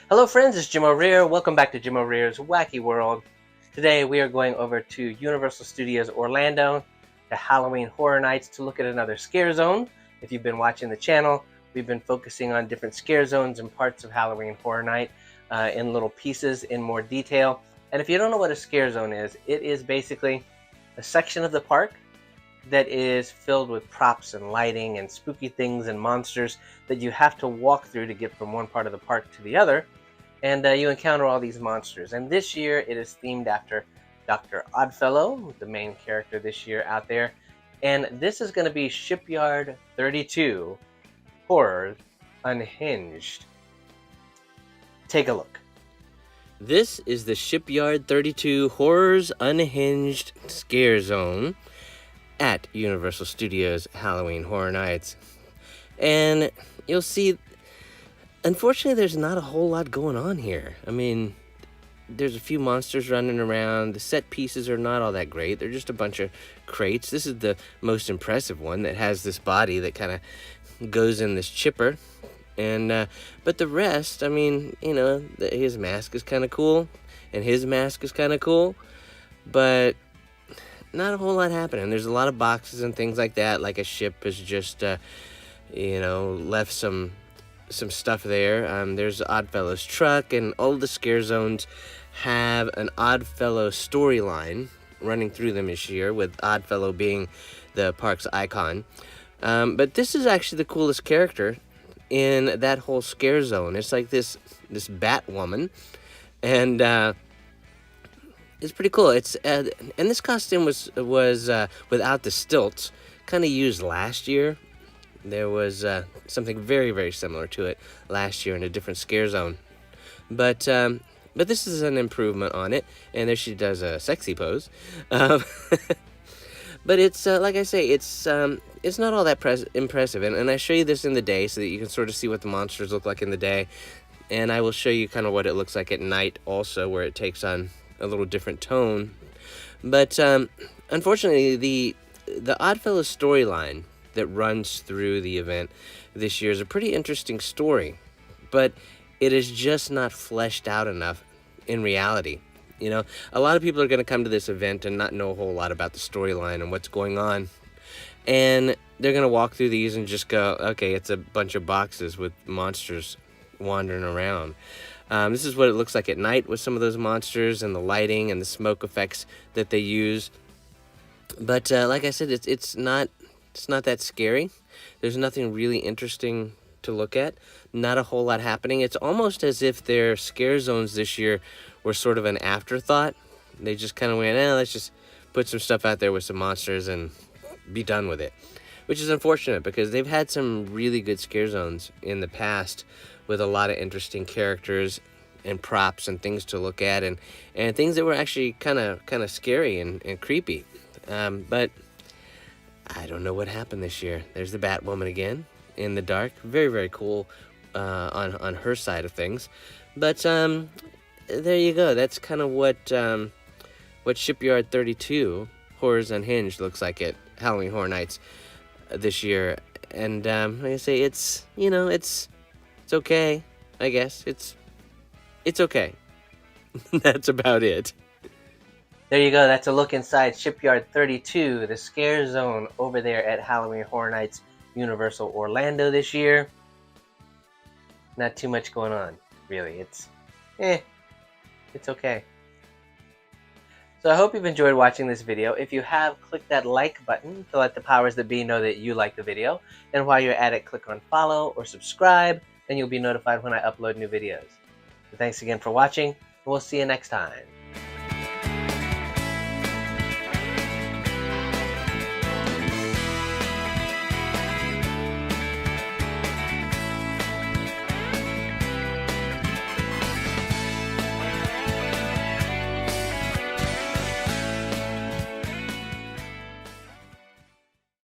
Hello friends, it's Jim O'Rear. Welcome back to Jim O'Rear's Wacky World. Today we are going over to Universal Studios Orlando to Halloween Horror Nights to look at another scare zone. If you've been watching the channel, we've been focusing on different scare zones and parts of Halloween Horror Night in little pieces in more detail. And if you don't know what a scare zone is, it is basically a section of the park that is filled with props and lighting and spooky things and monsters that you have to walk through to get from one part of the park to the other. And you encounter all these monsters. And this year it is themed after Dr. Oddfellow, the main character this year out there. And this is going to be Shipyard 32, Horrors Unhinged. Take a look. This is the Shipyard 32 Horrors Unhinged Scare Zone at Universal Studios Halloween Horror Nights. And you'll see, unfortunately, there's not a whole lot going on here. I mean, there's a few monsters running around. The set pieces are not all that great. They're just a bunch of crates. This is the most impressive one that has this body that kind of goes in this chipper. And but the rest, I mean, you know, his mask is kind of cool, and his mask is kind of cool, but not a whole lot happening. There's a lot of boxes and things like that, like a ship has just, left some stuff there. There's Oddfellow's truck, and all the scare zones have an Oddfellow storyline running through them this year, with Oddfellow being the park's icon. But this is actually the coolest character in that whole scare zone. It's like this Batwoman, and it's pretty cool. It's and this costume was without the stilts, kind of used last year. There was something very, very similar to it last year in a different scare zone, but this is an improvement on it. And there she does a sexy pose, but it's like I say, it's not all that impressive. And I show you this in the day so that you can sort of see what the monsters look like in the day, and I will show you kind of what it looks like at night also, where it takes on a little different tone. But unfortunately, the Oddfellow storyline that runs through the event this year is a pretty interesting story, but it is just not fleshed out enough in reality. You know, a lot of people are going to come to this event and not know a whole lot about the storyline and what's going on, and they're going to walk through these and just go, okay, it's a bunch of boxes with monsters wandering around. This is what it looks like at night with some of those monsters and the lighting and the smoke effects that they use. But like I said, it's not that scary. There's nothing really interesting to look at. Not a whole lot happening. It's almost as if their scare zones this year were sort of an afterthought. They just kind of went, let's just put some stuff out there with some monsters and be done with it. Which is unfortunate, because they've had some really good scare zones in the past with a lot of interesting characters and props and things to look at, and things that were actually kind of scary and creepy. But I don't know what happened this year. There's the Batwoman again in the dark. Very, very cool on her side of things. But there you go. That's kind of what Shipyard 32 Horrors Unhinged looks like at Halloween Horror Nights this year. And like I say, it's okay, I guess. It's okay. That's about it. There you go. That's a look inside Shipyard 32, the scare zone over there at Halloween Horror Nights Universal Orlando this year. Not too much going on, really. It's okay. So I hope you've enjoyed watching this video. If you have, click that like button to let the powers that be know that you like the video. And while you're at it, click on follow or subscribe, and you'll be notified when I upload new videos. So thanks again for watching, and we'll see you next time.